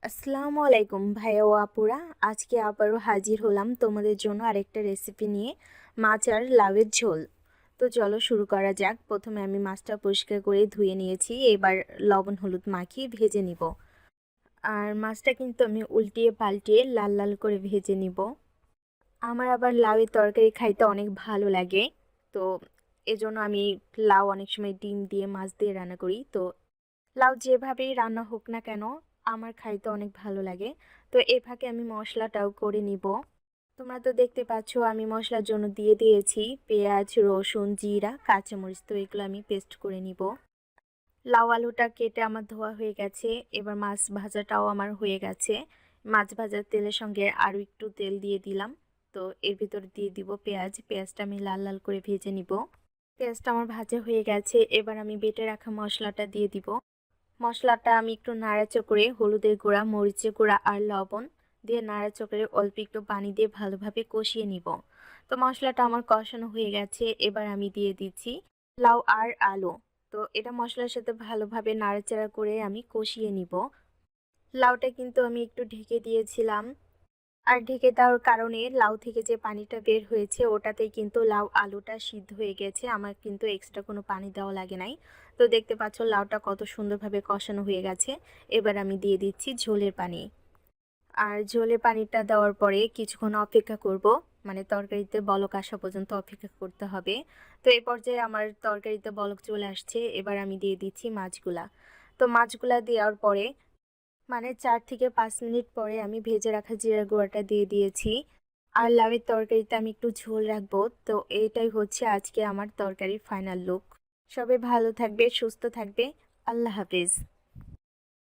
আসসালামু আলাইকুম ভাইয়া ও আপুরা। আজকে আবারও হাজির হলাম তোমাদের জন্য আরেকটা রেসিপি নিয়ে, মাছ আর লাউয়ের ঝোল। তো চলো শুরু করা যাক। প্রথমে আমি মাছটা পরিষ্কার করে ধুয়ে নিয়েছি, এবার লবণ হলুদ মাখিয়ে ভেজে নিব। আর মাছটা কিন্তু আমি উল্টিয়ে পাল্টিয়ে লাল লাল করে ভেজে নিব। আমার আবার লাউয়ের তরকারি খাইতে অনেক ভালো লাগে, তো এজন্য আমি লাউ অনেক সময় ডিম দিয়ে মাছ দিয়ে রান্না করি। তো লাউ যেভাবেই রান্না হোক না কেন আমার খাইতে অনেক ভালো লাগে। তো এই ফাঁকে আমি মশলাটাও করে নিব। তোমরা তো দেখতে পাচ্ছ আমি মশলার জন্য দিয়ে দিয়েছি পেঁয়াজ, রসুন, জিরা, কাঁচামরিচ। তো এগুলো আমি পেস্ট করে নিব। লাউ আলুটা কেটে আমার ধোয়া হয়ে গেছে। এবার মাছ ভাজাটাও আমার হয়ে গেছে। মাছ ভাজার তেলের সঙ্গে আরও একটু তেল দিয়ে দিলাম। তো এর ভিতর দিয়ে দিব পেঁয়াজটা আমি লাল লাল করে ভেজে নিব। পেঁয়াজটা আমার ভাজা হয়ে গেছে, এবার আমি বেটে রাখা মশলাটা দিয়ে দিব। মশলাটা আমি একটু নাড়াচাড়া করে হলুদের গুঁড়া, মরিচের গুঁড়া আর লবণ দিয়ে নাড়াচাড়া করে অল্প একটু পানি দিয়ে ভালোভাবে কষিয়ে নিব। তো মশলাটা আমার কষানো হয়ে গেছে, এবার আমি দিয়ে দিচ্ছি লাউ আর আলু। তো এটা মশলার সাথে ভালোভাবে নাড়াচাড়া করে আমি কষিয়ে নিব। লাউটা কিন্তু আমি একটু ঢেকে দিয়েছিলাম, আর ঢেকে দেওয়ার কারণে লাউ থেকে যে পানিটা বের হয়েছে ওটাতেই কিন্তু লাউ আলুটা সিদ্ধ হয়ে গেছে। আমার কিন্তু এক্সট্রা কোনো পানি দেওয়া লাগে নাই। তো দেখতে পাচ্ছ লাউটা কত সুন্দরভাবে কষানো হয়ে গেছে। এবার আমি দিয়ে দিচ্ছি ঝোলের পানি। আর ঝোলের পানিটা দেওয়ার পরে কিছুক্ষণ অপেক্ষা করব, মানে তরকারিতে বলক আসা পর্যন্ত অপেক্ষা করতে হবে। তো এই পর্যায়ে আমার তরকারিতে বলক চলে আসছে, এবার আমি দিয়ে দিচ্ছি মাছগুলা। তো মাছগুলা দেওয়ার পরে মানে 4 থেকে 5 মিনিট পরে আমি ভেজে রাখা জিরার গুঁড়াটা দিয়ে দিয়েছি। আর লাউয়ের তরকারিতে আমি একটু ঝোল রাখবো। তো এইটাই হচ্ছে আজকে আমার তরকারির ফাইনাল লুক। সবাই ভালো থাকবে, সুস্থ থাকবে। আল্লাহ হাফেজ।